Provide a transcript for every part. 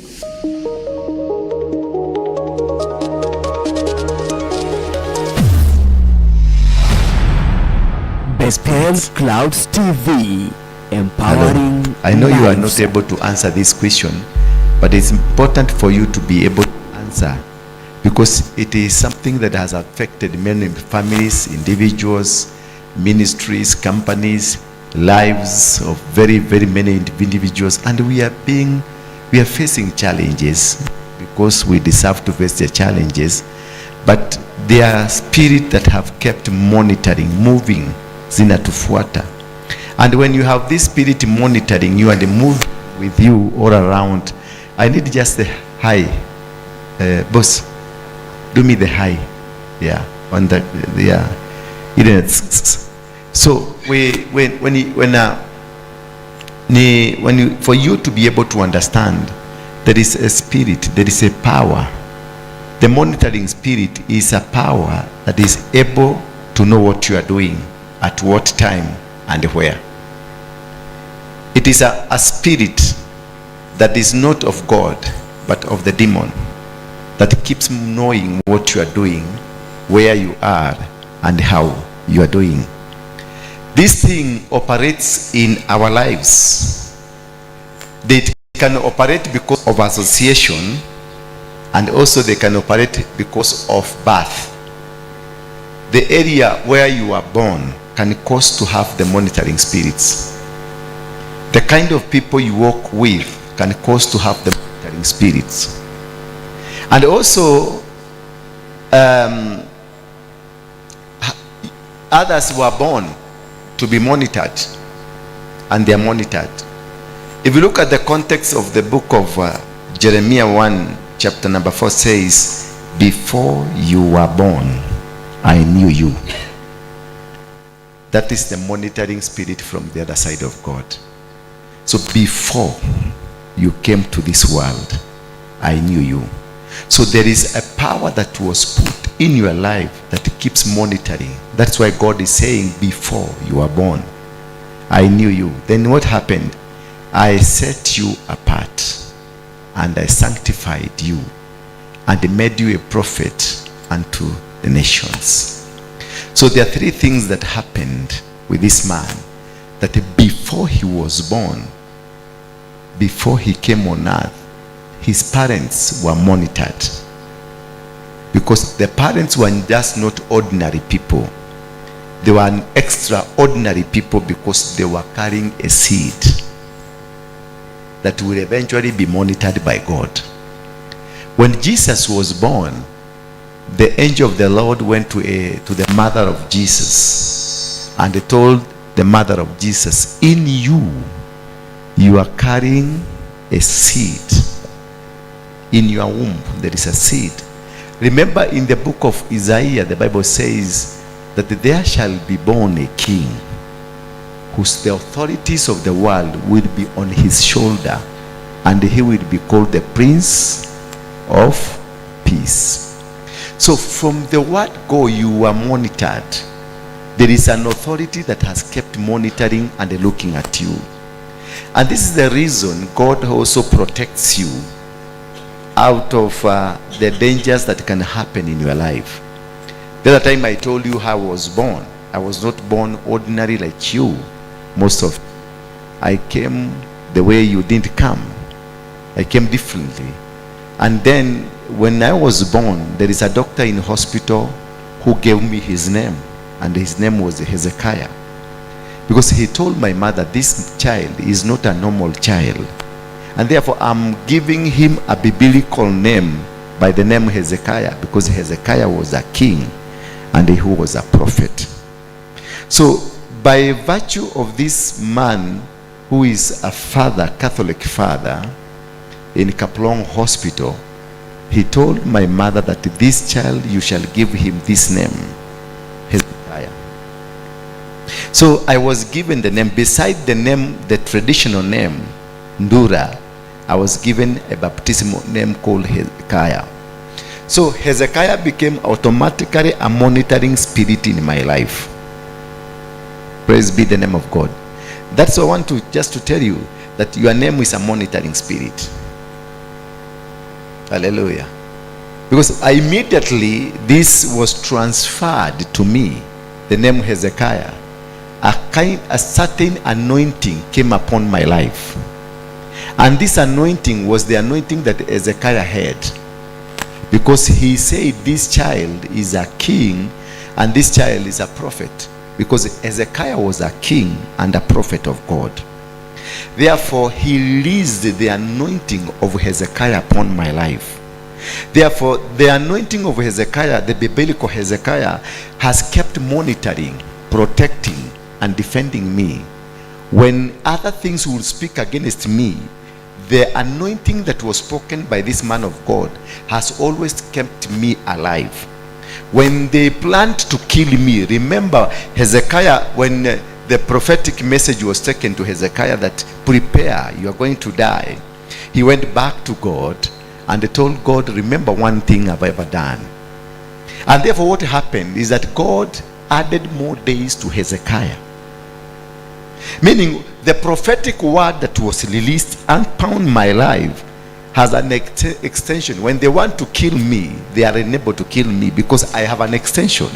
Bethel Clouds TV, empowering. Hello. I know lives. You are not able to answer this question, but it's important for you to be able to answer, because it is something that has affected many families, individuals, ministries, companies, lives of very, very many individuals, and we are facing challenges because we deserve to face the challenges, but there are spirits that have kept monitoring, moving, zinatufuata. And when you have this spirit monitoring you and move with you all around, I need just the high, boss, do me the high, yeah, on the, yeah, so for you to be able to understand, there is a spirit, there is a power. The monitoring spirit is a power that is able to know what you are doing, at what time and where. It is a spirit that is not of God, but of the demon, that keeps knowing what you are doing, where you are, and how you are doing. This thing operates in our lives. They can operate because of association, and also they can operate because of birth. The area where you are born can cause to have the monitoring spirits. The kind of people you walk with can cause to have the monitoring spirits. And also others were born to be monitored, and they are monitored. If you look at the context of the book of Jeremiah 1 chapter number 4 says, before you were born, I knew you. That is the monitoring spirit from the other side of God. So before you came to this world, I knew you. So there is a power that was put in your life that keeps monitoring. That's why God is saying, before you were born, I knew you. Then what happened? I set you apart, and I sanctified you, and made you a prophet unto the nations. So there are three things that happened with this man, that before he was born, before he came on earth, his parents were monitored, because the parents were just not ordinary people. They were extraordinary people, because they were carrying a seed that will eventually be monitored by God. When Jesus was born, the angel of the Lord went to the mother of Jesus, and they told the mother of Jesus, in you are carrying a seed. In your womb there is a seed. Remember, in the book of Isaiah, the Bible says that there shall be born a king, whose the authorities of the world will be on his shoulder, and he will be called the Prince of Peace. So from the word go, you are monitored. There is an authority that has kept monitoring and looking at you. And this is the reason God also protects you out of the dangers that can happen in your life. The other time I told you how I was born. I was not born ordinary like you. Most of I came the way you didn't come. I came differently. And then when I was born, there is a doctor in hospital who gave me his name, and his name was Hezekiah, because he told my mother, this child is not a normal child, and therefore I'm giving him a biblical name by the name Hezekiah, because Hezekiah was a king and he was a prophet. So by virtue of this man, who is a father, Catholic father, in Kaplong Hospital, he told my mother that this child, you shall give him this name, Hezekiah. So I was given the name, beside the name, the traditional name, Ndura, I was given a baptismal name called Hezekiah. So Hezekiah became automatically a monitoring spirit in my life. Praise be the name of God. That's what I want to just to tell you, that your name is a monitoring spirit. Hallelujah. Because immediately this was transferred to me, the name Hezekiah. A certain anointing came upon my life. And this anointing was the anointing that Hezekiah had. Because he said this child is a king and this child is a prophet. Because Hezekiah was a king and a prophet of God. Therefore, he released the anointing of Hezekiah upon my life. Therefore, the anointing of Hezekiah, the biblical Hezekiah, has kept monitoring, protecting, and defending me. When other things will speak against me, the anointing that was spoken by this man of God has always kept me alive. When they planned to kill me, remember Hezekiah, when the prophetic message was taken to Hezekiah that prepare, you are going to die, he went back to God and they told God, remember one thing I've ever done. And therefore what happened is that God added more days to Hezekiah. Meaning the prophetic word that was released upon my life has an extension. When they want to kill me, they are unable to kill me because I have an extension.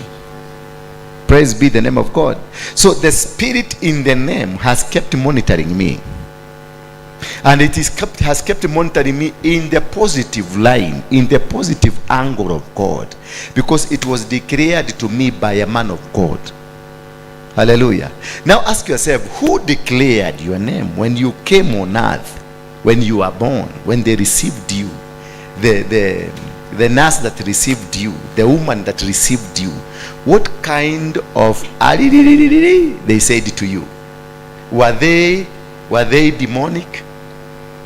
Praise be the name of God. So the spirit in the name has kept monitoring me. And it has kept monitoring me in the positive line, in the positive angle of God, because it was declared to me by a man of God. Hallelujah. Now ask yourself, who declared your name when you came on earth, when you were born, when they received you, the nurse that received you, the woman that received you? What kind of they said to you? Were they demonic?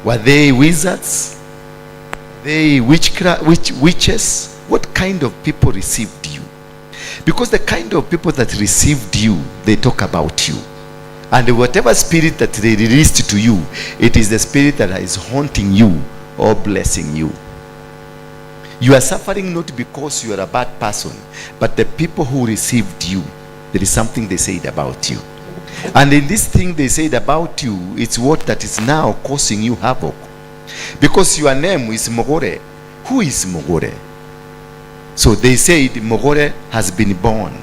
Were they wizards? Were they witches? What kind of people received you? Because the kind of people that received you, they talk about you. And whatever spirit that they released to you, it is the spirit that is haunting you or blessing you. You are suffering not because you are a bad person, but the people who received you, there is something they said about you. And in this thing they said about you, it's what that is now causing you havoc. Because your name is Mogore. Who is Mogore? So they said Mogore has been born.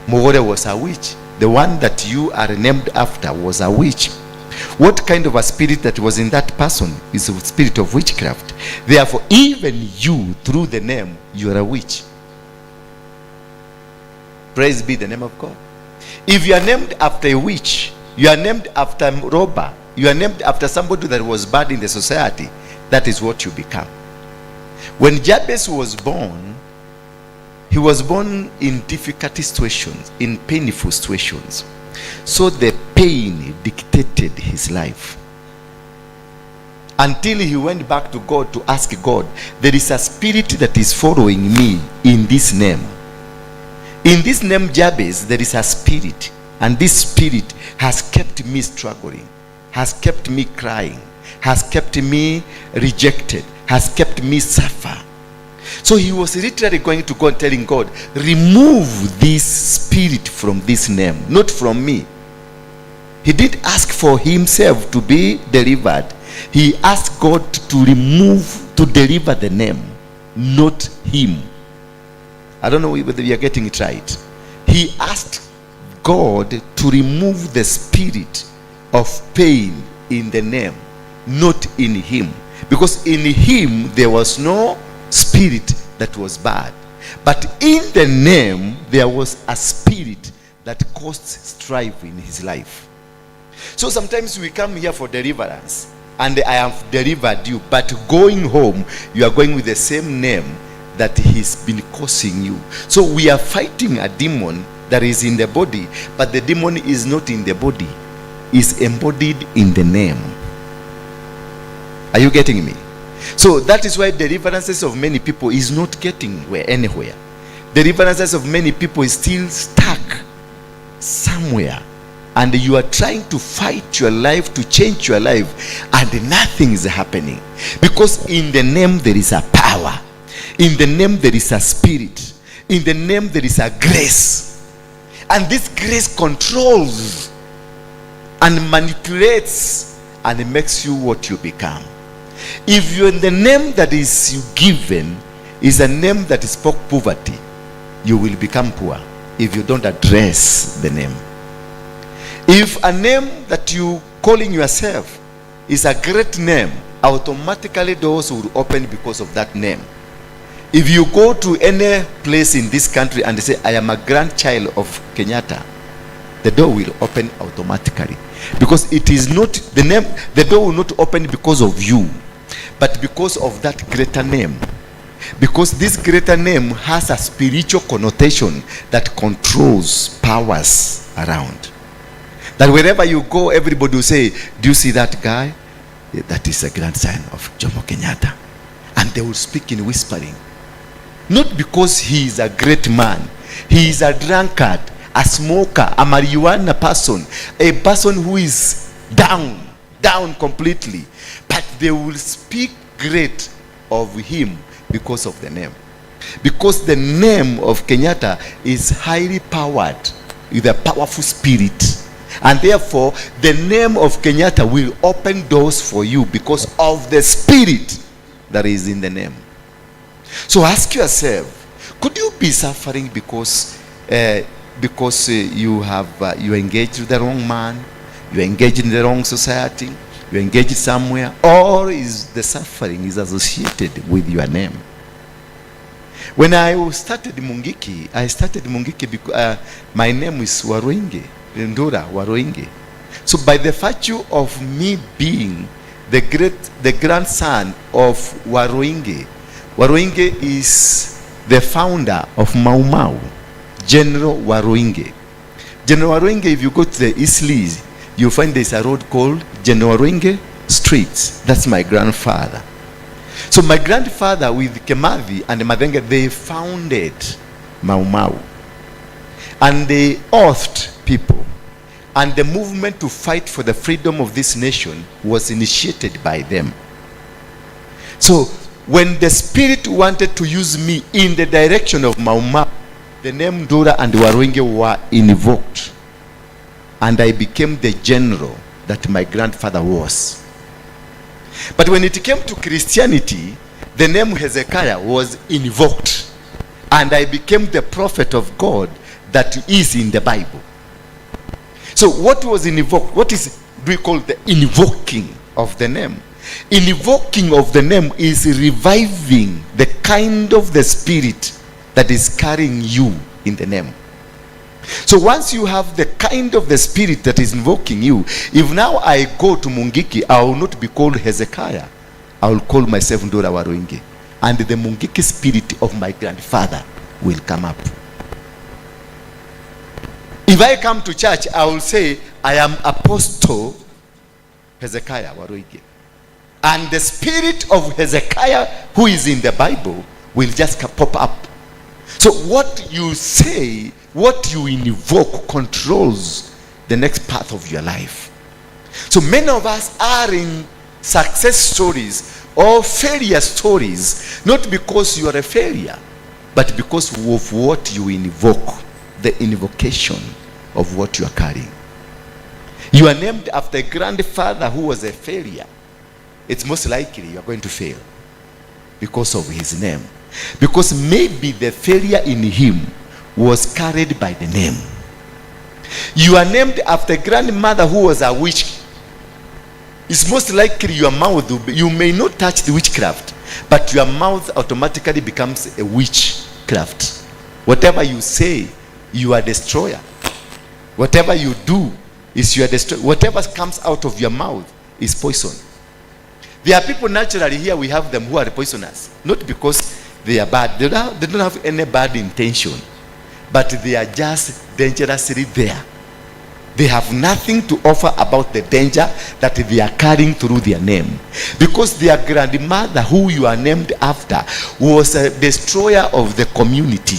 Mogore was a witch. The one that you are named after was a witch. What kind of a spirit that was in that person is a spirit of witchcraft. Therefore, even you, through the name, you are a witch. Praise be the name of God. If you are named after a witch, you are named after a robber, you are named after somebody that was bad in the society, that is what you become. When Jabez was born, he was born in difficult situations, in painful situations. So the pain dictated his life. Until he went back to God to ask God, there is a spirit that is following me in this name. In this name Jabez, there is a spirit. And this spirit has kept me struggling, has kept me crying, has kept me rejected, has kept me suffer. So he was literally going to God telling God, remove this spirit from this name, not from me. He didn't ask for himself to be delivered. He asked God to deliver the name, not him. I don't know whether you are getting it right. He asked God to remove the spirit of pain in the name, not in him. Because in him there was no spirit that was bad. But in the name there was a spirit that caused strife in his life. So sometimes we come here for deliverance and I have delivered you, but going home you are going with the same name that he's been causing you. So we are fighting a demon that is in the body, but the demon is not in the body, is embodied in the name. Are you getting me? So that is why deliverances of many people is not getting anywhere. Deliverances of many people is still stuck somewhere, and you are trying to fight your life, to change your life, and nothing is happening. Because in the name there is a power. In the name there is a spirit. In the name there is a grace. And this grace controls and manipulates and makes you what you become. If the name that is you given is a name that spoke poverty, you will become poor if you don't address the name. If a name that you calling yourself is a great name, automatically doors will open because of that name. If you go to any place in this country and say, I am a grandchild of Kenyatta, the door will open automatically, because it is not the name. The door will not open because of you, but because of that greater name. Because this greater name has a spiritual connotation that controls powers around. That wherever you go, everybody will say, do you see that guy? That is a grandson of Jomo Kenyatta. And they will speak in whispering. Not because he is a great man. He is a drunkard, a smoker, a marijuana person, a person who is down completely. But they will speak great of him because of the name. Because the name of Kenyatta is highly powered with a powerful spirit. And therefore, the name of Kenyatta will open doors for you because of the spirit that is in the name. So ask yourself, could you be suffering because you engaged with the wrong man, you engaged in the wrong society, you engaged somewhere, or is the suffering is associated with your name? When I started Mungiki because my name is Waruinge, Ndura Waruinge. So by the virtue of me being the grandson of Waruinge, Waruinge is the founder of Mau Mau, General Waruinge. General Waruinge, if you go to the Eastleigh, you'll find there's a road called General Waruinge Street. That's my grandfather. So my grandfather with Kemathi and Madenge, they founded Mau Mau. And they oathed people. And the movement to fight for the freedom of this nation was initiated by them. So when the spirit wanted to use me in the direction of Mau Mau, the name Ndura and Waruinge were invoked. And I became the general that my grandfather was. But when it came to Christianity, the name Hezekiah was invoked. And I became the prophet of God that is in the Bible. So what was invoked? What do we call the invoking of the name? Invoking of the name is reviving the kind of the spirit that is carrying you in the name. So once you have the kind of the spirit that is invoking you, if now I go to Mungiki, I will not be called Hezekiah. I will call myself Ndura Waruinge. And the Mungiki spirit of my grandfather will come up. If I come to church, I will say, I am Apostle Hezekiah Waruinge. And the spirit of Hezekiah, who is in the Bible, will just pop up. So what you say, what you invoke controls the next path of your life. So many of us are in success stories or failure stories, not because you are a failure, but because of what you invoke, the invocation of what you are carrying. You are named after a grandfather who was a failure. It's most likely you are going to fail because of his name. Because maybe the failure in him was carried by the name. You are named after a grandmother who was a witch. It's most likely your mouth, you may not touch the witchcraft, but your mouth automatically becomes a witchcraft. Whatever you say, you are a destroyer. Whatever you do is you are destroyer. Whatever comes out of your mouth is poison. There are people naturally here, we have them who are poisonous. Not because they are bad. They don't have any bad intention. But they are just dangerously there. They have nothing to offer about the danger that they are carrying through their name. Because their grandmother, who you are named after, was a destroyer of the community.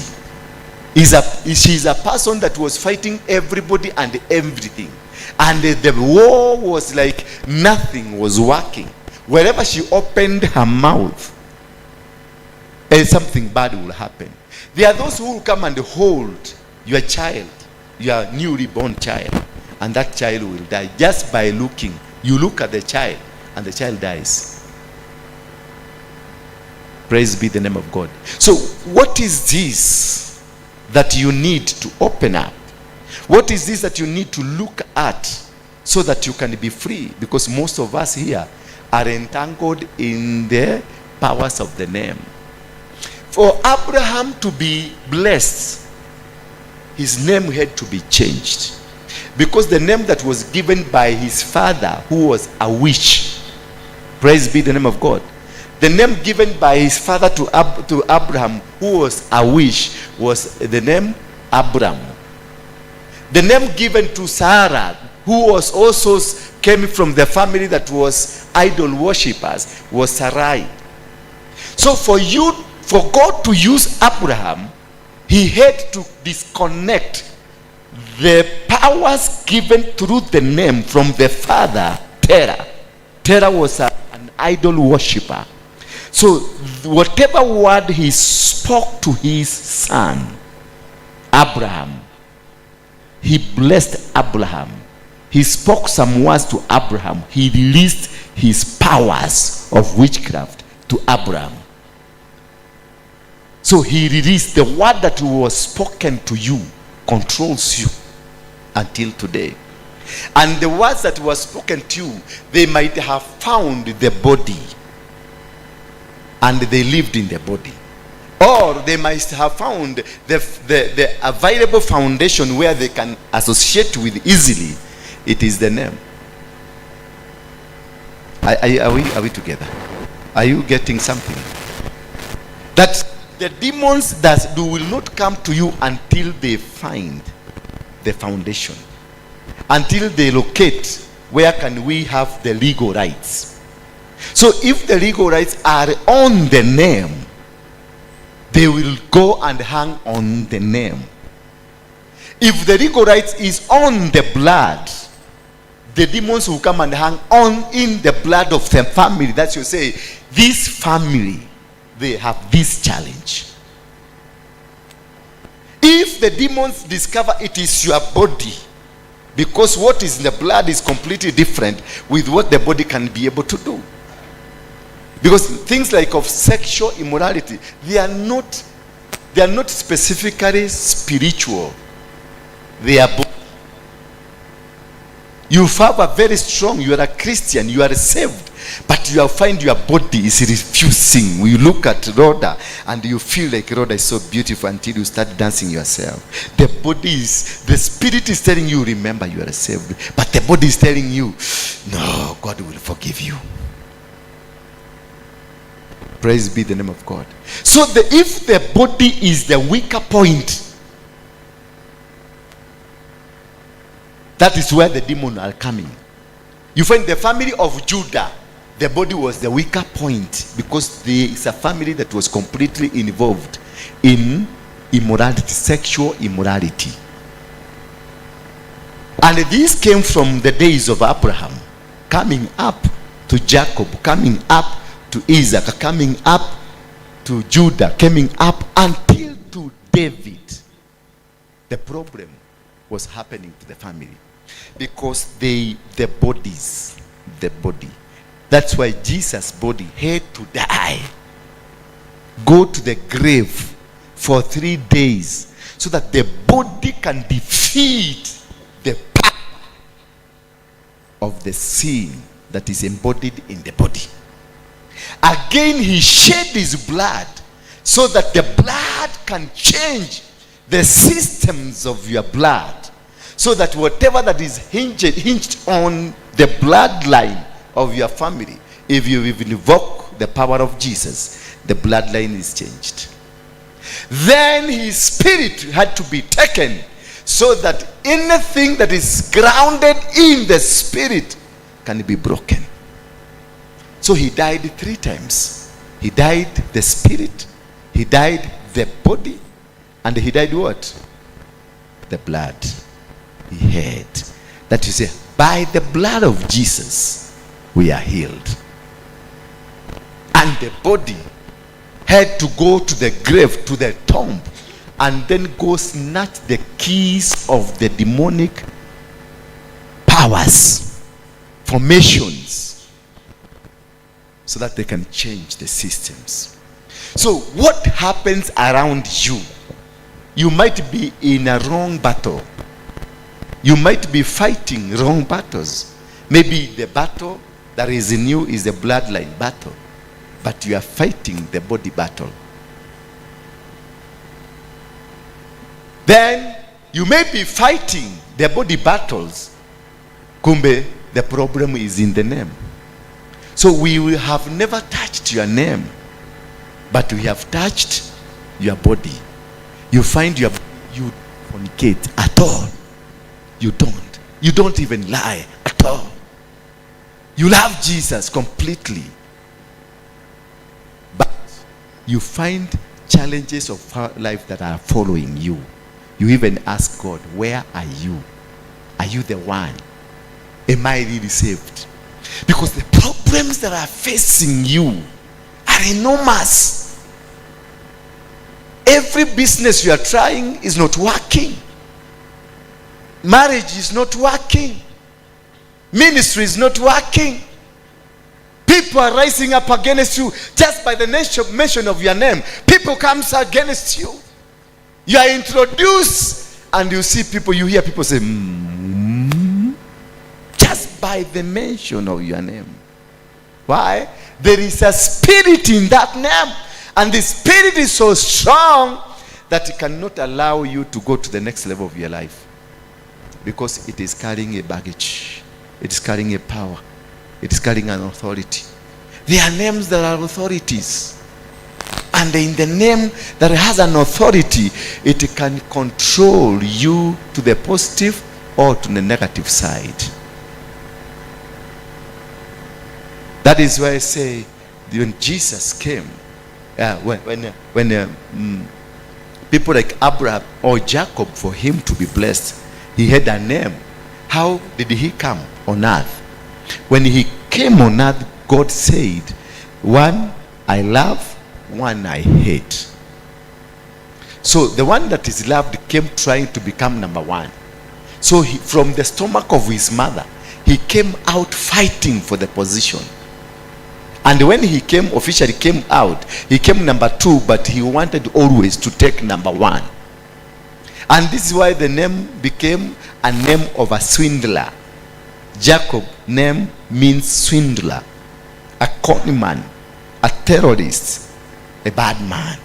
She's a person that was fighting everybody and everything. And the war was like nothing was working. Wherever she opened her mouth, something bad will happen. There are those who will come and hold your child, your newly born child, and that child will die just by looking. You look at the child and the child dies. Praise be the name of God. So what is this that you need to open up? What is this that you need to look at so that you can be free? Because most of us here are entangled in the powers of the name. For Abraham to be blessed, his name had to be changed. Because the name that was given by his father, who was a witch, praise be the name of God. The name given by his father to Abraham, who was a witch, was the name Abram. The name given to Sarah, who was also came from the family that was idol worshippers, was Sarai. So for God to use Abraham, he had to disconnect the powers given through the name from the father, Terah. Terah was an idol worshipper. So whatever word he spoke to his son, Abraham, he blessed Abraham. He spoke some words to Abraham. He released his powers of witchcraft to Abraham. So he released the word that was spoken to you, controls you until today. And the words that were spoken to you, they might have found the body and they lived in the body, or they might have found the available foundation where they can associate with easily. It is the name. Are we together? Are you getting something? That the demons that will not come to you until they find the foundation, until they locate where can we have the legal rights. So if the legal rights are on the name, they will go and hang on the name. If the legal rights is on the blood, the demons will come and hang on in the blood of the family. That's you say, this family, they have this challenge. If the demons discover it is your body, because what is in the blood is completely different with what the body can be able to do. Because things like of sexual immorality, they are not specifically spiritual. They are both. You have a very strong, you are a Christian, you are saved, but you find your body is refusing. You look at Rhoda and you feel like Rhoda is so beautiful until you start dancing yourself. The spirit is telling you, remember you are saved, but the body is telling you, no, God will forgive you. Praise be the name of God. So if the body is the weaker point, that is where the demons are coming. You find the family of Judah, the body was the weaker point because there is a family that was completely involved in immorality, sexual immorality. And this came from the days of Abraham, coming up to Jacob, coming up to Isaac, coming up to Judah, coming up until to David. The problem was happening to the family because the body. That's why Jesus' body had to die, go to the grave for 3 days, so that the body can defeat the power of the sin that is embodied in the body. Again, he shed his blood so that the blood can change the systems of your blood, so that whatever that is hinged on the bloodline of your family, if you invoke the power of Jesus, the bloodline is changed. Then his spirit had to be taken, so that anything that is grounded in the spirit can be broken. So he died 3 times. He died the spirit, he died the body, and he died what? The blood. He had. That you say, by the blood of Jesus, we are healed. And the body had to go to the grave, to the tomb, and then go snatch the keys of the demonic powers, formations, so that they can change the systems. So what happens around you? You might be in a wrong battle. You might be fighting wrong battles. Maybe the battle that is in you is the bloodline battle, but you are fighting the body battle. Then you may be fighting the body battles. Kumbe, the problem is in the name. So we will have never touched your name, but we have touched your body. You find you fornicate at all. You don't. You don't even lie at all. You love Jesus completely. But you find challenges of life that are following you. You even ask God, where are you? Are you the one? Am I really saved? Because the problems that are facing you are enormous. Every business you are trying is not working. Marriage is not working. Ministry is not working. People are rising up against you just by the mention of your name. People comes against you. You are introduced and you see people, you hear people say, just by the mention of your name. Why? There is a spirit in that name, and the spirit is so strong that it cannot allow you to go to the next level of your life, because it is carrying a baggage, it is carrying a power, it is carrying an authority. There are names that are authorities, and in the name that has an authority, it can control you to the positive or to the negative side. That is why I say, when Jesus came, when people like Abraham or Jacob, for him to be blessed, he had a name. How did he come on earth? When he came on earth, God said, one I love, one I hate. So the one that is loved came trying to become number one. So from the stomach of his mother, he came out fighting for the position. And when he officially came out, he came number two, but he wanted always to take number one. And this is why the name became a name of a swindler. Jacob name means swindler, a conman, a terrorist, a bad man.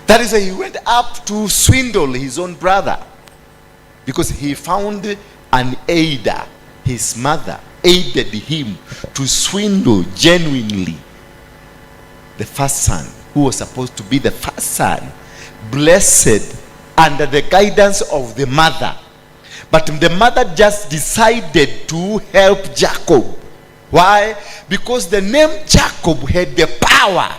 That is why he went up to swindle his own brother, because he found an aider. His mother aided him to swindle genuinely the first son, who was supposed to be the first son, blessed under the guidance of the mother. But the mother just decided to help Jacob. Why? Because the name Jacob had the power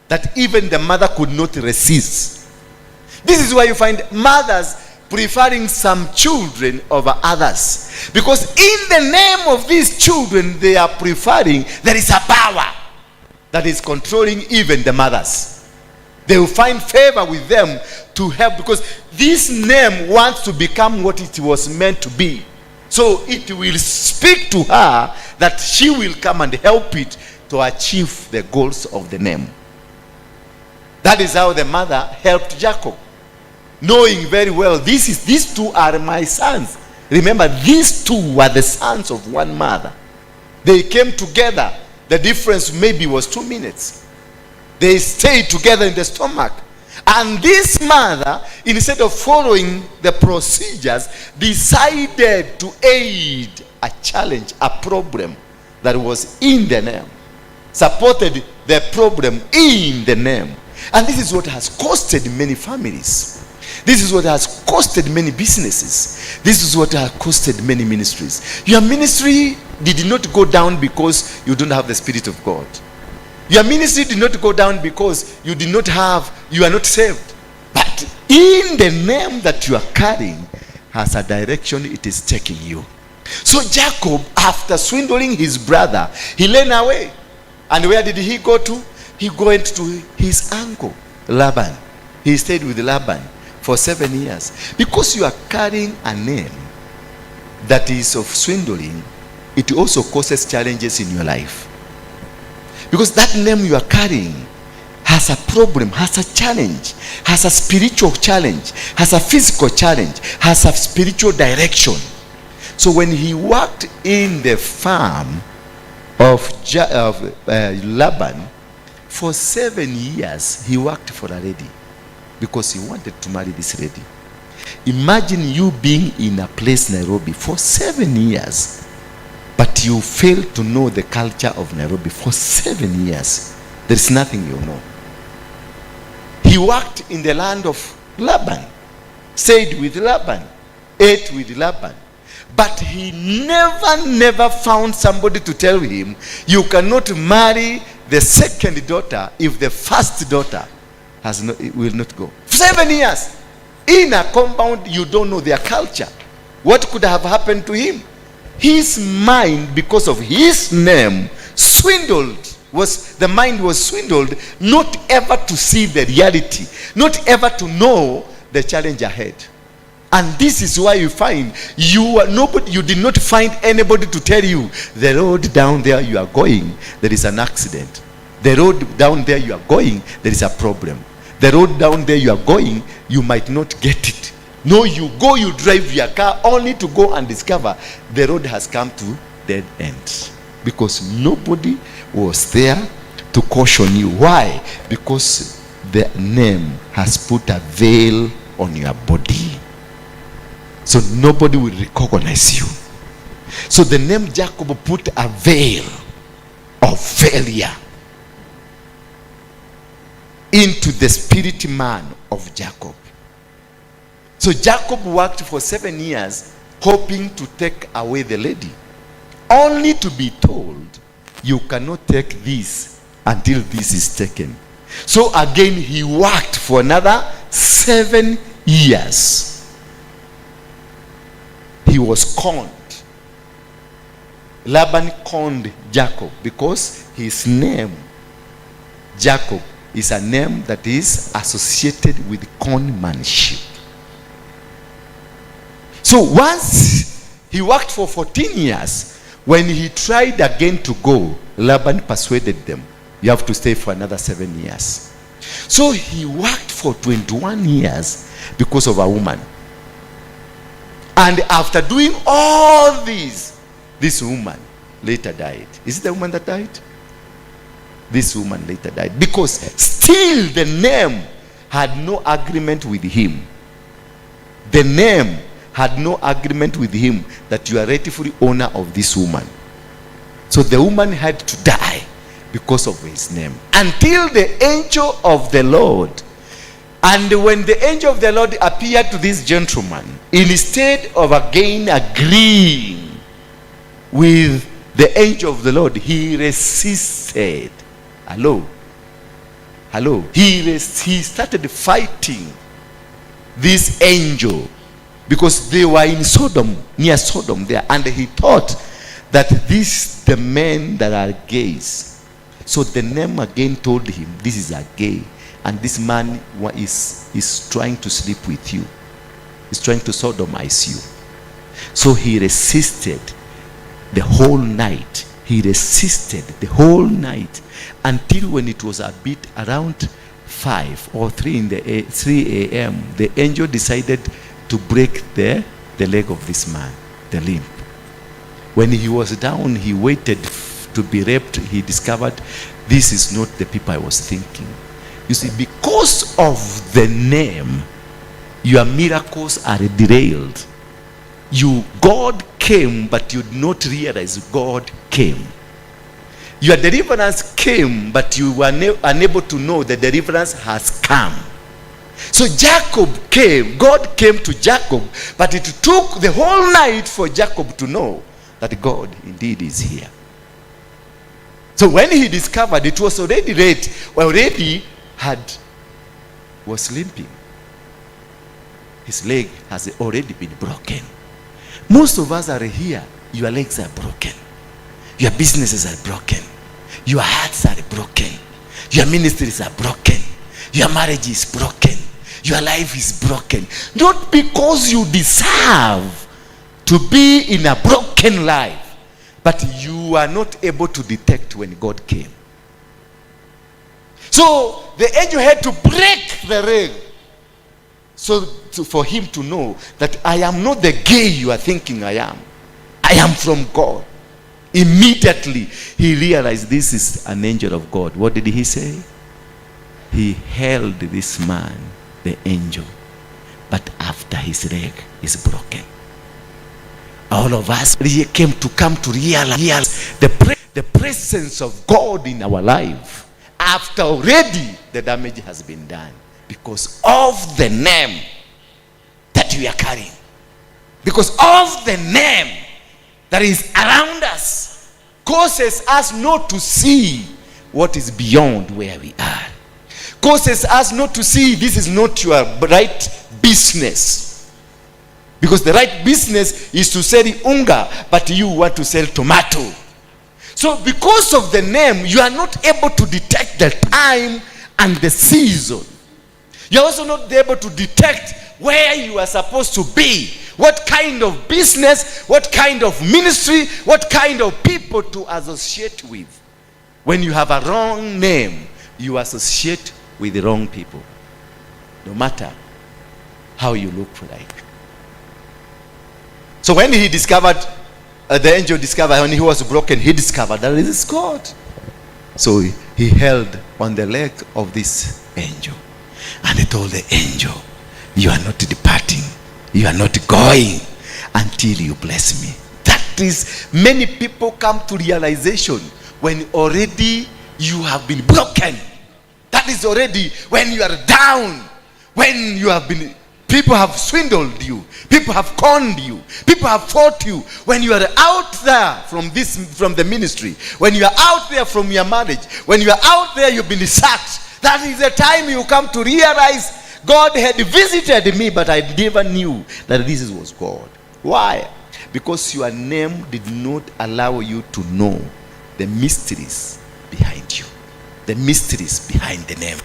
that even the mother could not resist. This is why you find mothers preferring some children over others, because in the name of these children they are preferring, there is a power that is controlling even the mothers. They will find favor with them to help, because this name wants to become what it was meant to be. So it will speak to her that she will come and help it to achieve the goals of the name. That is how the mother helped Jacob, knowing very well, these two are my sons. Remember, these two were the sons of one mother. They came together. The difference maybe was 2 minutes. They stayed together in the stomach. And this mother, instead of following the procedures, decided to aid a challenge, a problem that was in the name. Supported the problem in the name. And this is what has costed many families. This is what has costed many businesses. This is what has costed many ministries. Your ministry did not go down because you don't have the Spirit of God. Your ministry did not go down because you are not saved. But in the name that you are carrying has a direction it is taking you. So Jacob, after swindling his brother, he ran away. And where did he go to? He went to his uncle, Laban. He stayed with Laban for 7 years. Because you are carrying a name that is of swindling, it also causes challenges in your life. Because that name you are carrying has a problem, has a challenge, has a spiritual challenge, has a physical challenge, has a spiritual direction. So when he worked in the farm of Laban, for 7 years, he worked for a lady because he wanted to marry this lady. Imagine you being in a place, Nairobi, for 7 years, but you fail to know the culture of Nairobi for 7 years. There is nothing you know. He worked in the land of Laban, stayed with Laban, ate with Laban. But he never found somebody to tell him, you cannot marry the second daughter if the first daughter will not go. 7 years in a compound, you don't know their culture. What could have happened to him? His mind, because of his name, the mind was swindled, not ever to see the reality, not ever to know the challenge ahead. And this is why you find you did not find anybody to tell you, the road down there you are going, there is an accident. The road down there you are going, there is a problem. The road down there you are going, you might not get it. No, you drive your car only to go and discover the road has come to dead end. Because nobody was there to caution you. Why? Because the name has put a veil on your body. So nobody will recognize you. So the name Jacob put a veil of failure into the spirit man of Jacob. So Jacob worked for 7 years hoping to take away the lady, only to be told, you cannot take this until this is taken. So again he worked for another 7 years. He was conned. Laban conned Jacob because his name, Jacob, is a name that is associated with conmanship. So once he worked for 14 years, when he tried again to go, Laban persuaded them, you have to stay for another 7 years. So he worked for 21 years because of a woman. And after doing all this woman later died. Is it the woman that died? This woman later died because still the name had no agreement with him. The name had no agreement with him that you are rightfully owner of this woman. So the woman had to die because of his name. Until the angel of the Lord. And when the angel of the Lord appeared to this gentleman, instead of again agreeing with the angel of the Lord, he resisted. Hello. He started fighting this angel because they were in Sodom, near Sodom there, and he thought that the men that are gays. So the name again told him, this is a gay. And this man is trying to sleep with you. He's trying to sodomize you. So he resisted the whole night. He resisted the whole night until when it was a bit around 5 or 3 a.m. the angel decided to break the leg of this man, the limb. When he was down, he waited to be raped. He discovered this is not the people I was thinking. You see, because of the name, your miracles are derailed. God came, but you did not realize God came. Your deliverance came, but you were unable to know the deliverance has come. So Jacob came, God came to Jacob, but it took the whole night for Jacob to know that God indeed is here. So when he discovered it was already late, was limping. His leg has already been broken. Most of us are here, your legs are broken. Your businesses are broken. Your hearts are broken. Your ministries are broken. Your marriage is broken. Your life is broken. Not because you deserve to be in a broken life, but you are not able to detect when God came. So the angel had to break the ring. So for him to know that I am not the gay you are thinking I am. I am from God. Immediately he realized this is an angel of God. What did he say? He held this man, the angel, but after his leg is broken. All of us come to realize the presence of God in our life after already the damage has been done, because of the name that we are carrying, because of the name that is around us, causes us not to see what is beyond where we are, causes us not to see this is not your right business, because the right business is to sell unga, but you want to sell tomato. So because of the name, you are not able to detect the time and the season. You are also not able to detect where you are supposed to be, what kind of business, what kind of ministry, what kind of people to associate with. When you have a wrong name, you associate with the wrong people, no matter how you look like. So when he discovered, the angel discovered, when he was broken, he discovered that it is God. So he held on the leg of this angel, and he told the angel, you are not departing, you are not going until you bless me. That is, many people come to realization when already you have been broken. That is already when you are down, when you have been, people have swindled you, people have conned you, people have fought you. When you are out there from the ministry, when you are out there from your marriage, when you are out there, you've been sacked. That is the time you come to realize God had visited me, but I never knew that this was God. Why? Because your name did not allow you to know the mysteries behind you, the mysteries behind the name,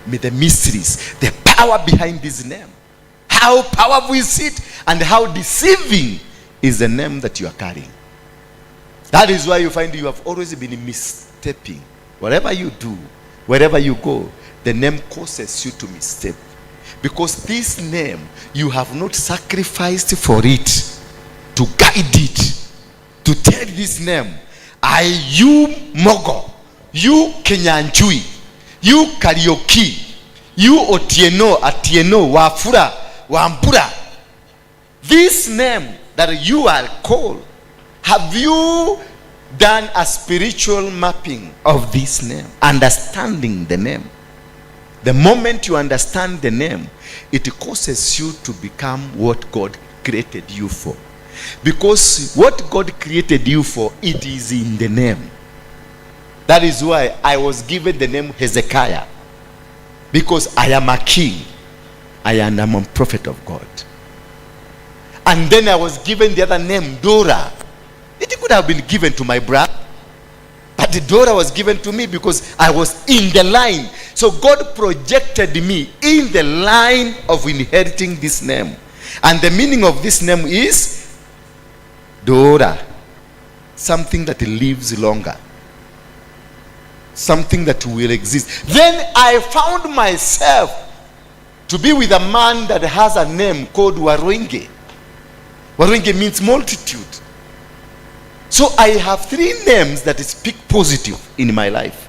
the mysteries, the power behind this name, how powerful is it, and how deceiving is the name that you are carrying. That is why you find you have always been misstepping. Whatever you do, wherever you go, the name causes you to misstep. Because this name, you have not sacrificed for it, to guide it, to tell this name, you Mogo, you Kenyanchui, you Karaoke, you Otieno, Atieno, Wafura, Wambura. This name that you are called, have you done a spiritual mapping of this name, understanding the name? The moment you understand the name, it causes you to become what God created you for. Because what God created you for, it is in the name. That is why I was given the name Hezekiah. Because I am a king. I am a prophet of God. And then I was given the other name, Ndura. It could have been given to my brother, but the Ndura was given to me because I was in the line. So God projected me in the line of inheriting this name. And the meaning of this name is Ndura, something that lives longer, something that will exist. Then I found myself to be with a man that has a name called Waruinge. Waruinge means multitude. So I have three names that speak positive in my life.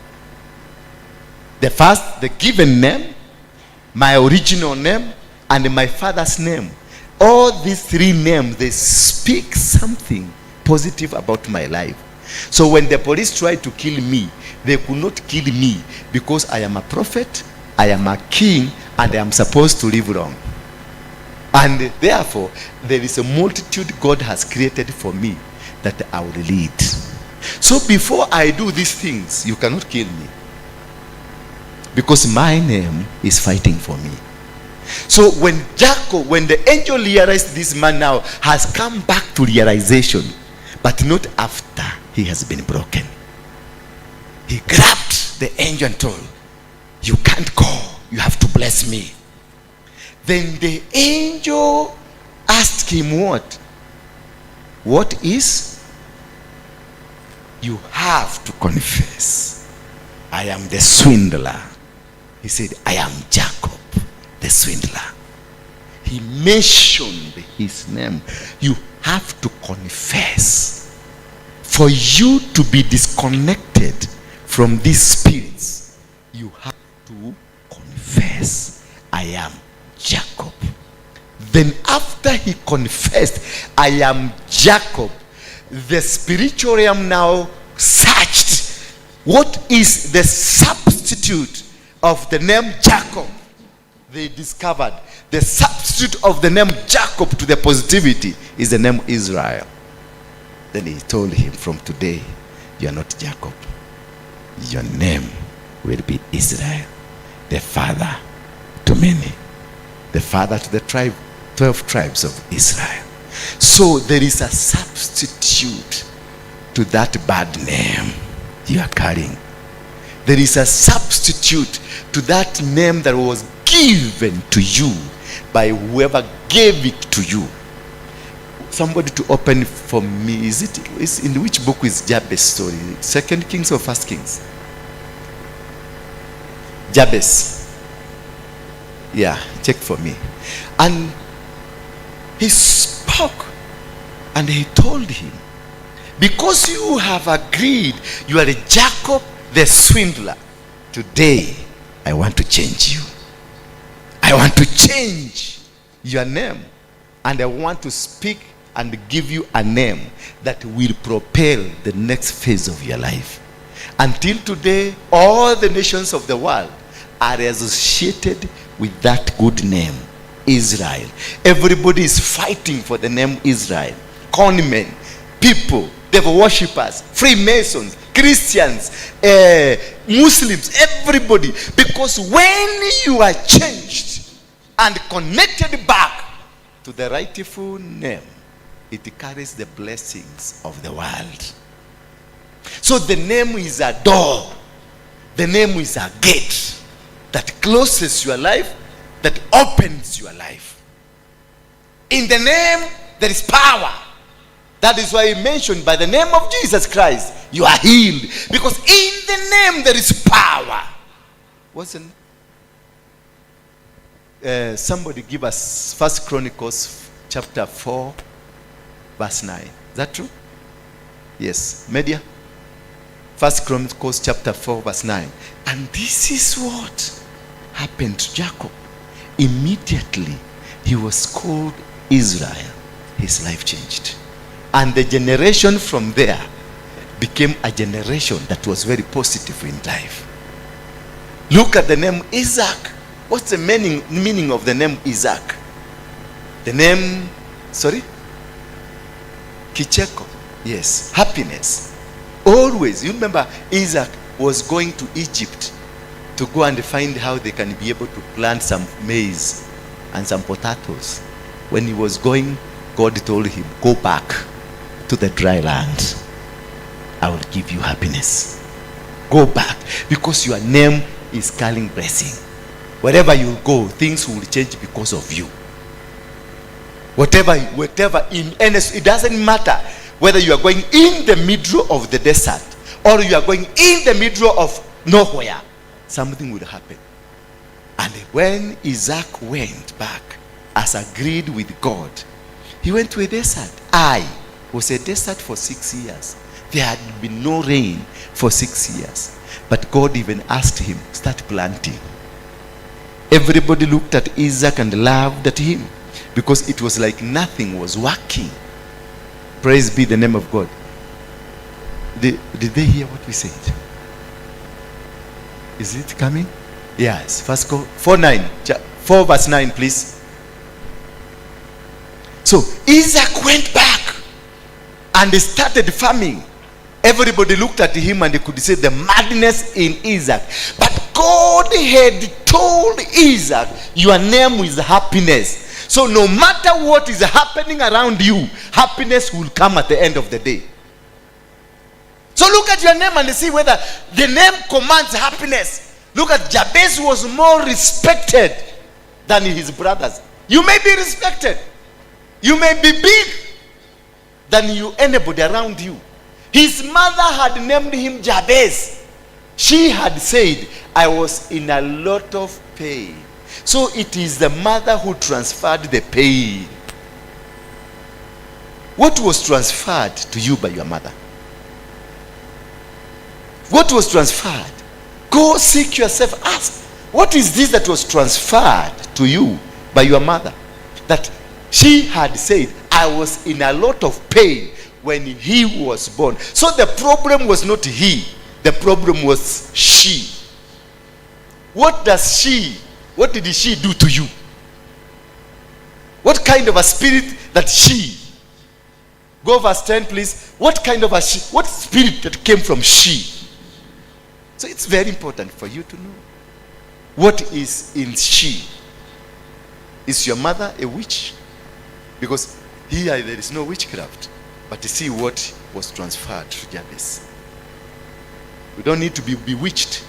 The first, the given name, my original name, and my father's name. All these three names, they speak something positive about my life. So when the police tried to kill me, they could not kill me because I am a prophet, I am a king, and I am supposed to live long. And therefore, there is a multitude God has created for me that I will lead. So before I do these things, you cannot kill me, because my name is fighting for me. So when the angel realized this man now has come back to realization, but not after he has been broken, he grabbed the angel and told, you can't go, you have to bless me. Then the angel asked him what is? You have to confess, I am the swindler. He said, I am Jacob, the swindler. He mentioned his name. You have to confess. For you to be disconnected from these spirits, you have to confess, I am Jacob. Then after he confessed, I am Jacob, the spiritual realm now searched. What is the substitute of the name Jacob? They discovered the substitute of the name Jacob to the positivity is the name Israel. Then he told him, from today, you are not Jacob. Your name will be Israel, the father to many, the father to the 12 tribes of Israel. So there is a substitute to that bad name you are carrying. There is a substitute to that name that was given to you by whoever gave it to you. Somebody to open for me. Is in which book is Jabez story? 2 Kings or 1 Kings? Jabez. Yeah, check for me. And he spoke and he told him, because you have agreed you are a Jacob the swindler, today I want to change you. I want to change your name, and I want to speak and give you a name that will propel the next phase of your life. Until today, all the nations of the world are associated with that good name, Israel. Everybody is fighting for the name Israel. Conmen, people, devil worshippers, Freemasons, Christians, Muslims, everybody. Because when you are changed and connected back to the rightful name, it carries the blessings of the world. So the name is a door. The name is a gate that closes your life, that opens your life. In the name, there is power. That is why he mentioned, by the name of Jesus Christ, you are healed. Because in the name, there is power. Wasn't somebody give us 1 Chronicles chapter 4, verse 9. Is that true? Yes. Media? 1 Chronicles chapter 4, verse 9. And this is what happened to Jacob. Immediately, he was called Israel. His life changed. And the generation from there became a generation that was very positive in life. Look at the name Isaac. What's the meaning of the name Isaac? The name, Kicheko. Yes, happiness. Always. You remember Isaac was going to Egypt to go and find how they can be able to plant some maize and some potatoes. When he was going, God told him, go back to the dry land. I will give you happiness. Go back, because your name is carrying blessing. Wherever you go, things will change because of you. Whatever it doesn't matter whether you are going in the middle of the desert or you are going in the middle of nowhere, something will happen. And when Isaac went back, as agreed with God, he went to a desert. Was a desert for 6 years. There had been no rain for 6 years. But God even asked him, start planting. Everybody looked at Isaac and laughed at him, because it was like nothing was working. Praise be the name of God. Did they hear what we said? Is it coming? Yes. First go 4 verse 9, please. So Isaac went back and they started farming. Everybody looked at him and they could see the madness in Isaac. But God had told Isaac, your name is happiness. So no matter what is happening around you, happiness will come at the end of the day. So look at your name and see whether the name commands happiness. Look at Jabez, was more respected than his brothers. You may be respected. You may be big than anybody around you. His mother had named him Jabez. She had said, I was in a lot of pain. So it is the mother who transferred the pain. What was transferred to you by your mother? What was transferred? Go seek yourself. Ask, what is this that was transferred to you by your mother? That she had said, I was in a lot of pain when he was born. So the problem was not he. The problem was she. What did she do to you? What kind of a spirit that she? Go verse 10 please. What kind of a she? What spirit that came from she? So it's very important for you to know what is in she. Is your mother a witch? Because here there is no witchcraft. But you see what was transferred to Jabez. You don't need to be bewitched.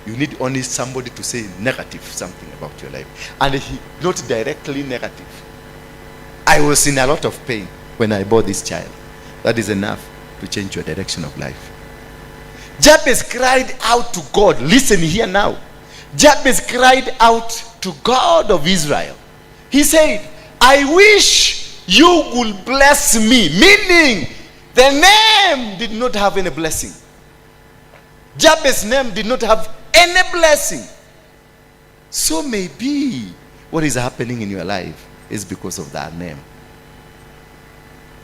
You need only somebody to say negative something about your life. And not directly negative. I was in a lot of pain when I bore this child. That is enough to change your direction of life. Jabez cried out to God. Listen here now. Jabez cried out to God of Israel. He said, I wish you would bless me. Meaning, the name did not have any blessing. Jabez's name did not have any blessing. So maybe what is happening in your life is because of that name.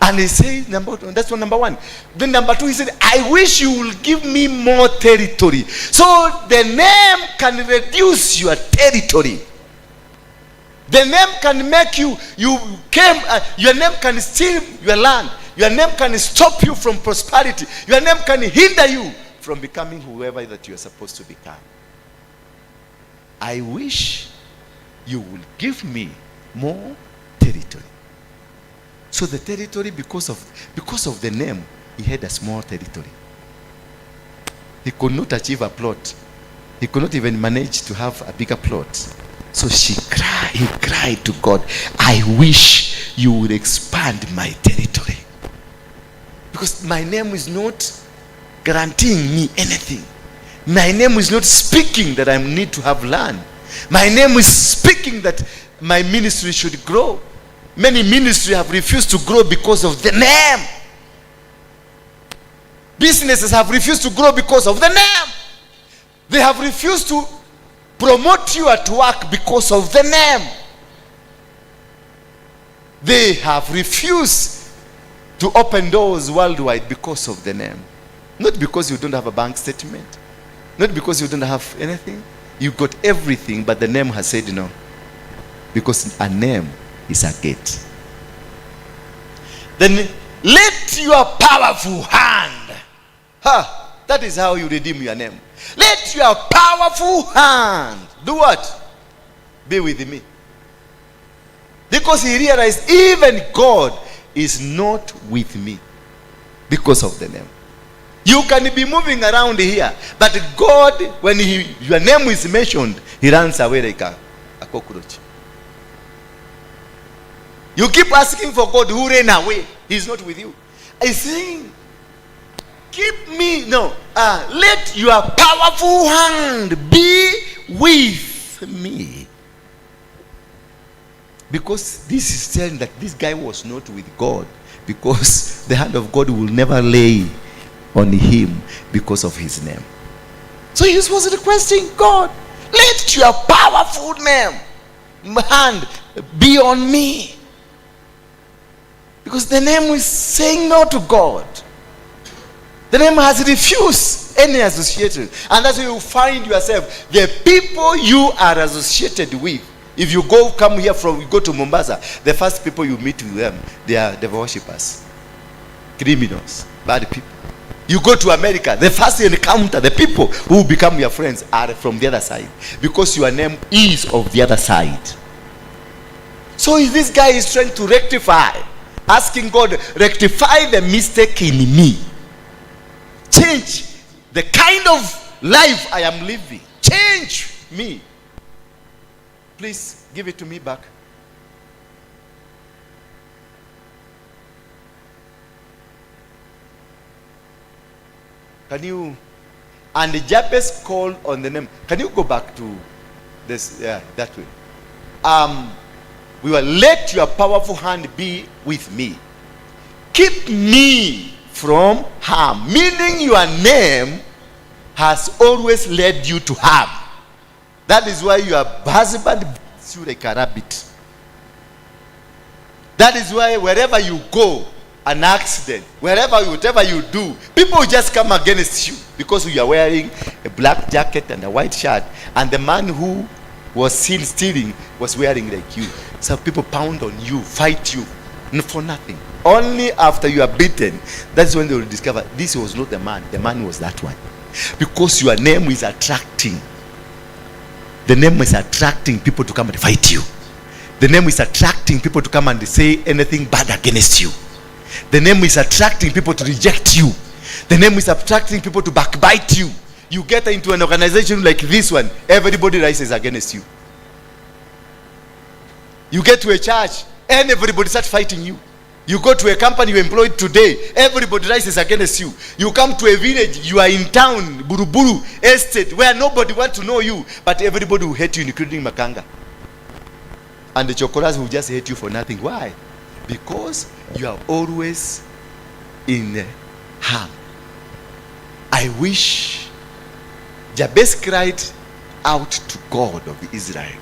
And he said, that's number one. Then number two, he said, I wish you will give me more territory. So the name can reduce your territory. The name can make your name can steal your land. Your name can stop you from prosperity. Your name can hinder you from becoming whoever that you are supposed to become. I wish you will give me more territory. So the territory, because of the name, he had a small territory. He could not achieve a plot. He could not even manage to have a bigger plot. So he cried to God, I wish you would expand my territory. Because my name is not guaranteeing me anything. My name is not speaking that I need to have land. My name is speaking that my ministry should grow. Many ministries have refused to grow because of the name. Businesses have refused to grow because of the name. They have refused to promote you at work because of the name. They have refused to open doors worldwide because of the name. Not because you don't have a bank statement. Not because you don't have anything. You got everything, but the name has said no. Because a name is a gate. Then let your powerful hand, that is how you redeem your name. Let your powerful hand do what? Be with me. Because he realized even God is not with me because of the name. You can be moving around here, but God, when your name is mentioned, he runs away like a cockroach. You keep asking for God who ran away. He's not with you. I saying, let your powerful hand be with me. Because this is telling that this guy was not with God. Because the hand of God will never lay on him because of his name. So he was requesting God, let your powerful hand be on me. Because the name is saying no to God. The name has refused any association. And that's where you find yourself. The people you are associated with. If you go to Mombasa, the first people you meet with them, they are devil worshippers, criminals, bad people. You go to America, the first you encounter, the people who become your friends are from the other side. Because your name is of the other side. So this guy is trying to rectify. Asking God, rectify the mistake in me. Change the kind of life I am living. Change me. Please give it to me back. And Jabez called on the name. Can you go back to this? Yeah, that way. We will let your powerful hand be with me. Keep me from harm. Meaning your name has always led you to harm. That is why your husband beats you like a rabbit. That is why wherever you go, an accident, whatever you do, people just come against you because you are wearing a black jacket and a white shirt, and the man who was seen stealing was wearing like you. So people pound on you, fight you for nothing. Only after you are beaten, that's when they will discover this was not the man was that one. Because your name is attracting. The name is attracting people to come and fight you. The name is attracting people to come and say anything bad against you. The name is attracting people to reject you. The name is attracting people to backbite you. You get into an organization like this one, everybody rises against you. You get to a church and everybody starts fighting you. You go to a company you employed today, everybody rises against you. You come to a village, you are in town, Buruburu estate, where nobody wants to know you, but everybody will hate you, including Makanga. And the chokoras will just hate you for nothing. Why? Because you are always in harm. I wish Jabez cried out to God of Israel.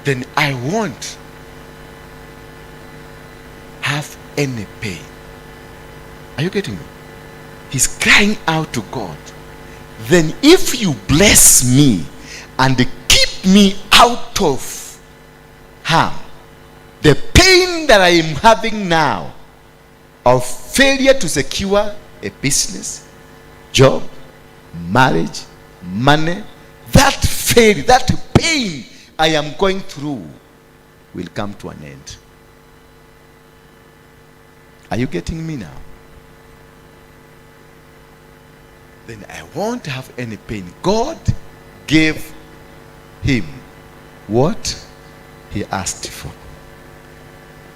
Then I won't have any pain. Are you getting me? He's crying out to God. Then if you bless me and keep me out of harm, the pain that I am having now of failure to secure a business, job, marriage, money, that failure, that pain I am going through will come to an end. Are you getting me now? Then I won't have any pain. God gave him what he asked for.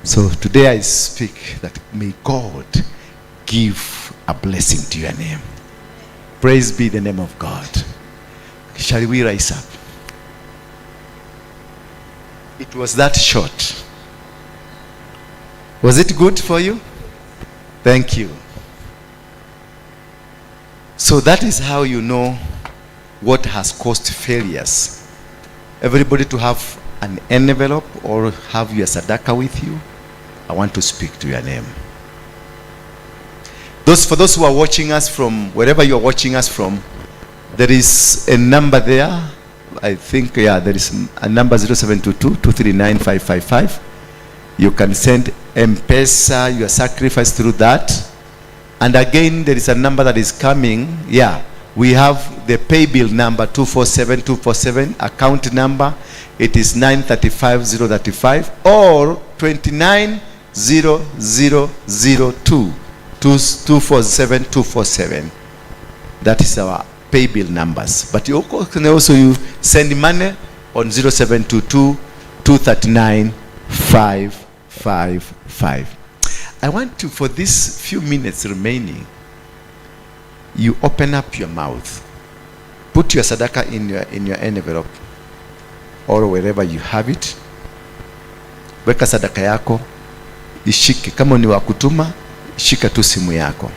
So today I speak that may God give a blessing to your name. Praise be the name of God. Shall we rise up? It was that short. Was it good for you? Thank you. So that is how you know what has caused failures. Everybody to have an envelope or have your sadaka with you. I want to speak to your name. For those who are watching us from wherever you are watching us from, there is a number there. I think, yeah, there is a number 0722-239-555. You can send M-pesa, your sacrifice through that. And again, there is a number that is coming. Yeah, we have the pay bill number 247247, account number. It is 935-035 or 290002 247247. That is our pay bill numbers. But you can also send money on 0722-239-555. I want to, for these few minutes remaining, you open up your mouth. Put your sadaka in your envelope or wherever you have it. Weka sadaka yako, ishike. Kama ni wa kutuma, shika tu simu yako.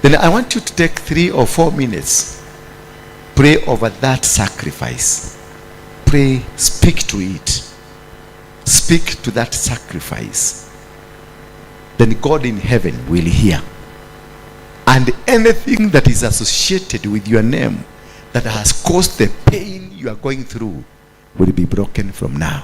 Then I want you to take 3 or 4 minutes. Pray over that sacrifice. Pray, speak to it. Speak to that sacrifice. Then God in heaven will hear. And anything that is associated with your name that has caused the pain you are going through will be broken from now.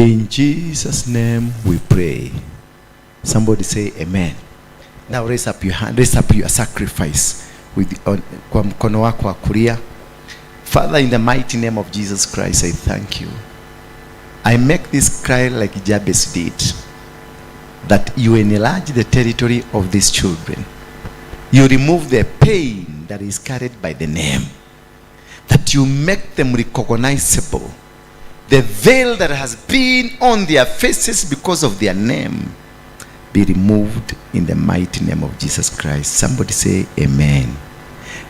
In Jesus' name we pray. Somebody say amen. Now raise up your hand, raise up your sacrifice with kwa mkono wako wa kulia. Father, in the mighty name of Jesus Christ, I thank you. I make this cry like Jabez did, that you enlarge the territory of these children. You remove the pain that is carried by the name, that you make them recognizable. The veil that has been on their faces because of their name be removed in the mighty name of Jesus Christ. Somebody say amen.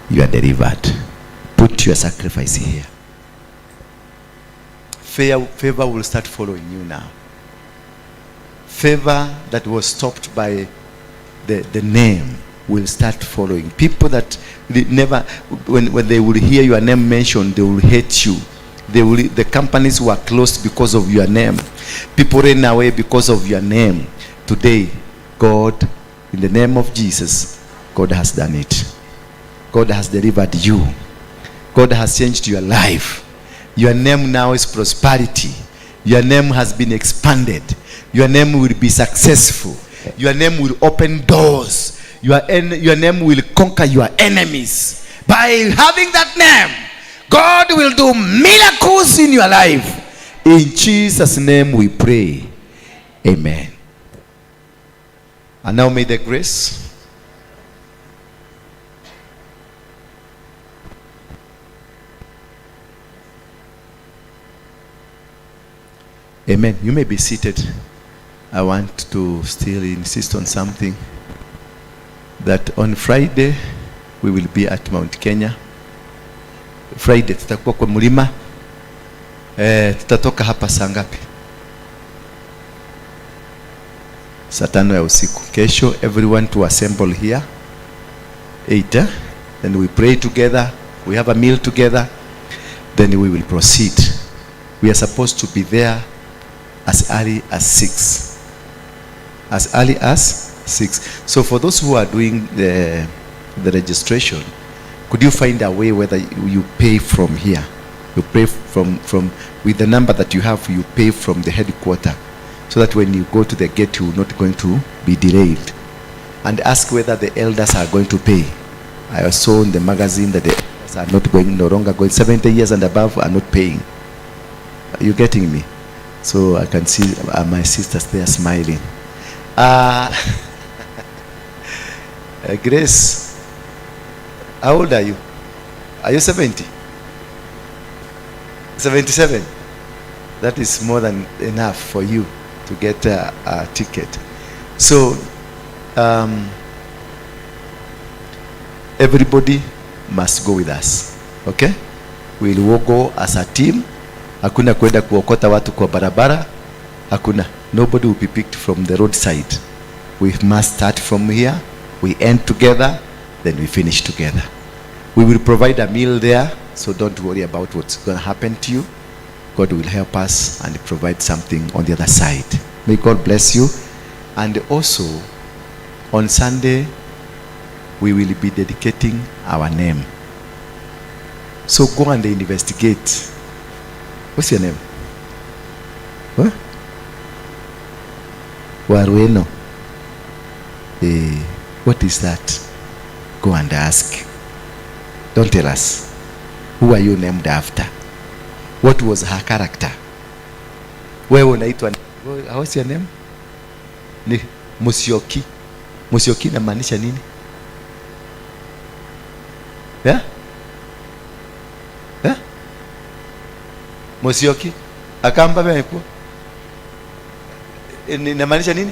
You are delivered. Put your sacrifice here. Favor will start following you now. Favor that was stopped by the name will start following. People that they never, when they will hear your name mentioned, they will hate you. The companies were closed because of your name. People ran away because of your name. Today, God, in the name of Jesus, God has done it. God has delivered you. God has changed your life. Your name now is prosperity. Your name has been expanded. Your name will be successful. Your name will open doors. Your name will conquer your enemies. By having that name, God will do miracles in your life. In Jesus' name we pray. Amen. And now may the grace Amen. You may be seated. I want to still insist on something, that on Friday we will be at Mount Kenya. Friday tutakuwa kwa mlima. Tutatoka hapa saa ngapi? Saa 5 ya usiku. Kesho everyone to assemble here 8. Then we pray together. We have a meal together. Then we will proceed. We are supposed to be there as early as 6. As early as 6. So for those who are doing the registration, could you find a way whether you pay from here? You pay from with the number that you have, you pay from the headquarter, so that when you go to the gate, you are not going to be derailed. And ask whether the elders are going to pay. I saw in the magazine that the elders are not going, no longer going, 70 years and above are not paying. Are you getting me? So I can see my sisters there smiling. Grace, how old are you? Are you 70? 77? That is more than enough for you to get a ticket. So everybody must go with us. Okay? We'll go as a team. Hakuna kwenda kuokota watu kwa barabara. Hakuna. Nobody will be picked from the roadside. We must start from here. We end together. Then we finish together. We will provide a meal there. So don't worry about what's going to happen to you. God will help us and provide something on the other side. May God bless you. And also, on Sunday, we will be dedicating our name. So go and investigate. What's your name? What? Waruinge. What is that? Go and ask. Don't tell us. Who are you named after? What was her character? Wewe unaitwa, what's your name? Ni Musyoki. Musyoki inamaanisha nini? Yeah? Yeah? Musyoki akamba mepo inamaanisha nini?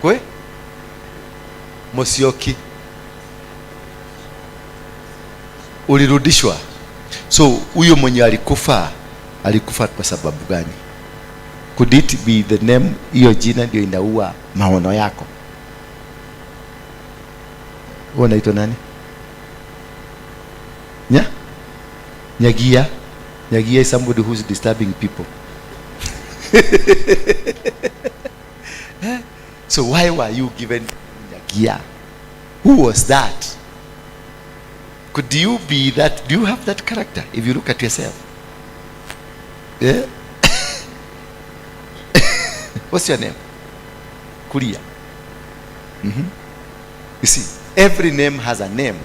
Kwe? Musyoki ulirudishwa. So huyo mwenye alikufa kwa sababu gani? Could it be the name, hiyo jina ndio inaua maono yako? Wewe unaitwa nani? Nyagia. Nyagia is somebody who's disturbing people. So why were you given Nyagia? Who was that? Could you be that? Do you have that character if you look at yourself? Yeah? What's your name? Kuria. You see, every name has a name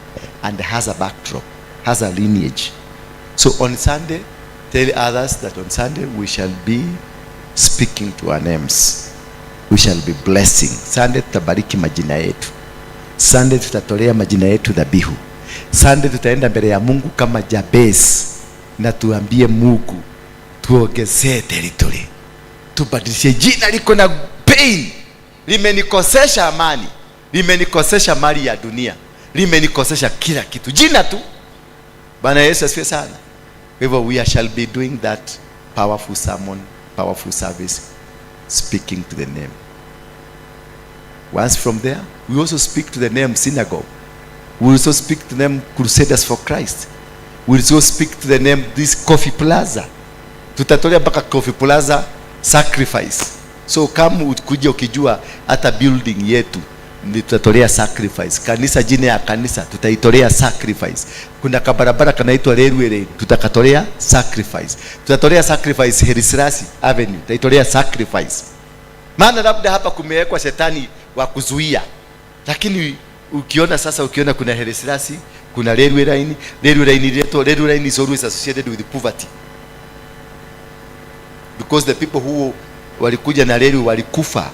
and has a backdrop, has a lineage. So on Sunday, tell others that on Sunday we shall be speaking to our names. We shall be blessing. Sunday tutabariki majina yetu. Sunday tutatolea majina yetu dhabihu. Sunday tutaenda mbele ya Mungu kama Jabez na tuambie Mungu tuongezee territory. Tubadilishe jina liko na pain. Limenikosesha amani. Limenikosesha mali ya dunia. Limenikosesha kila kitu. Jina tu. Bwana Yesu asifiwe sana. Hivyo we shall be doing that powerful sermon, powerful service, speaking to the name. Once from there, we also speak to the name synagogue. We also speak to them Crusaders for Christ. We also speak to the name this Coffee Plaza. Tutatolea mpaka Coffee Plaza sacrifice. So kama ukuje ukijua hata building yetu ni tutatolea sacrifice. Kanisa, jina ya kanisa tutaitolea sacrifice. Kuna kabarabara kanaitwa Railway, tutakatolea sacrifice. Tutatolea sacrifice Herisrasi Avenue, tutaitolea sacrifice. Maana labda hapa kumewekwa shetani wa kuzuia. Lakini ukiona kuna Herisrasi, kuna Railway line is always associated with poverty. Because the people who walikuja na railway walikufa.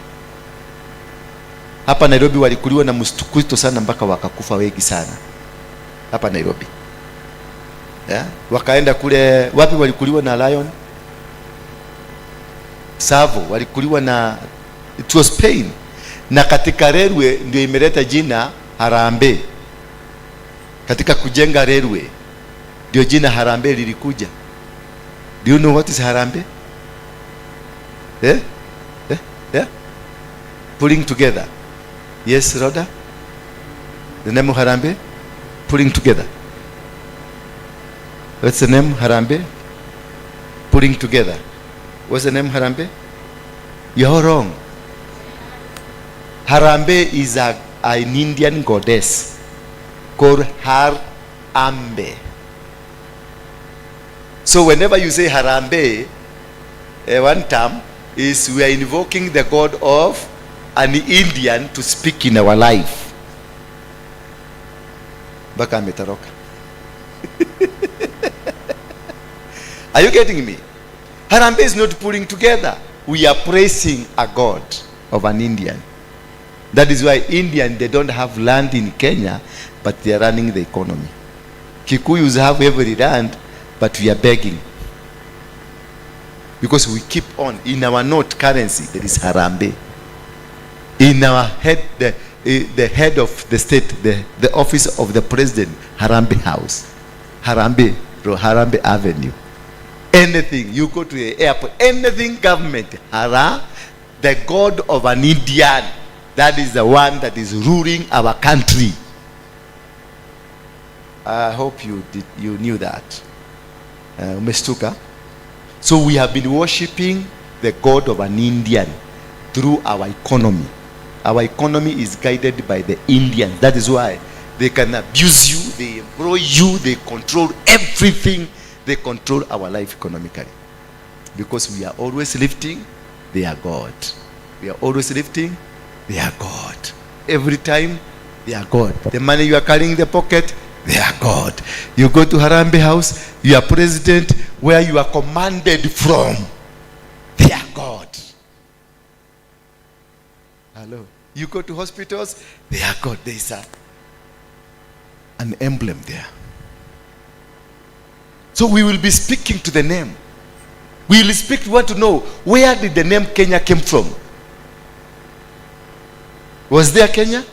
Hapa Nairobi walikuliwa na mstukito sana mpaka wakakufa wengi sana. Hapa Nairobi. Yeah? Wakaenda kule wapi walikuliwa na lion? Savo walikuliwa na it was pain. Na katika railway ndio imeleta jina Harambee. Katika kujenga railway ndio jina Harambee lilikuja. Do you know what is Harambee? Yeah? Pulling together. Yes, Rhoda? The name of Harambee? Pulling together. What's the name? Harambee? Pulling together. What's the name? Harambee? You're all wrong. Harambee is an Indian goddess called Harambe. So whenever you say Harambee, one term is we are invoking the God of an Indian to speak in our life. Baka ametaroka. Are you getting me? Harambee is not pulling together. We are praising a God of an Indian. That is why Indian, they don't have land in Kenya, but they are running the economy. Kikuyus have every land, but we are begging. Because we keep on. In our note currency, there is Harambee. In our head, the head of the state, the office of the president, Harambee House, Harambee Avenue. Anything, you go to the airport, anything government, the God of an Indian, that is the one that is ruling our country. I hope you knew that. Umestuka? So we have been worshiping the God of an Indian through our economy. Our economy is guided by the Indians. That is why they can abuse you, they employ you, they control everything. They control our life economically. Because we are always lifting, they are God. We are always lifting, they are God. Every time, they are God. The money you are carrying in the pocket, they are God. You go to Harambee House, you are president, where you are commanded from, they are God. Hello. You go to hospitals, they are God. There is an emblem there. So we will be speaking to the name. We will speak, we want to know, where did the name Kenya came from? Was there Kenya?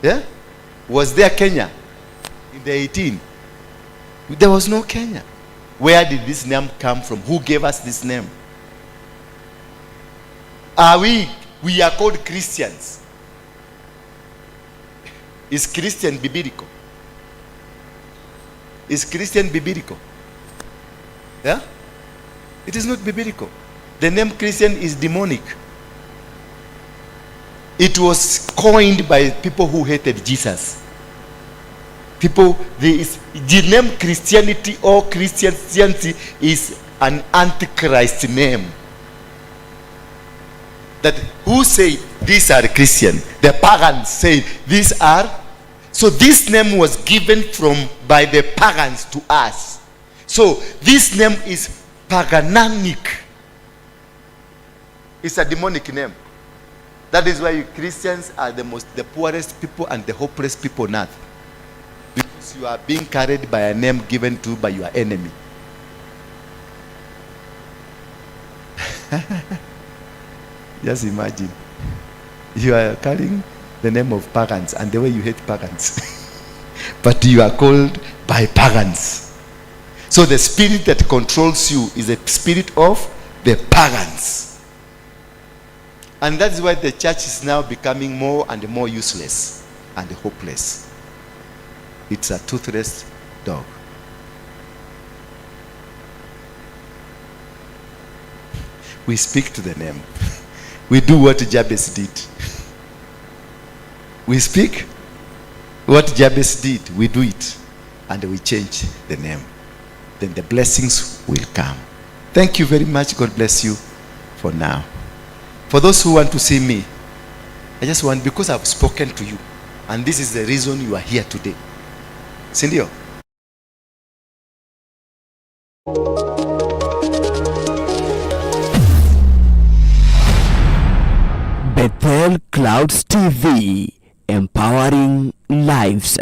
Yeah? Was there Kenya in the 18? There was no Kenya. Where did this name come from? Who gave us this name? We are called Christians. Is Christian biblical? Is Christian biblical? Yeah? It is not biblical. The name Christian is demonic. It was coined by people who hated Jesus. The name Christianity or Christianity is an antichrist name. That who say these are Christian? The pagans say these are. So this name was given by the pagans to us. So this name is pagananic. It's a demonic name. That is why you Christians are the poorest people and the hopeless people on earth. Because you are being carried by a name given to you by your enemy. Just imagine. You are carrying the name of pagans and the way you hate pagans. But you are called by pagans. So the spirit that controls you is a spirit of the pagans. And that's why the church is now becoming more and more useless and hopeless. It's a toothless dog. We speak to the name. We do what Jabez did. We speak what Jabez did. We do it. And we change the name. Then the blessings will come. Thank you very much. God bless you for now. For those who want to see me, I just want, because I've spoken to you, and this is the reason you are here today. Sindio? Bethel Clouds TV, empowering lives.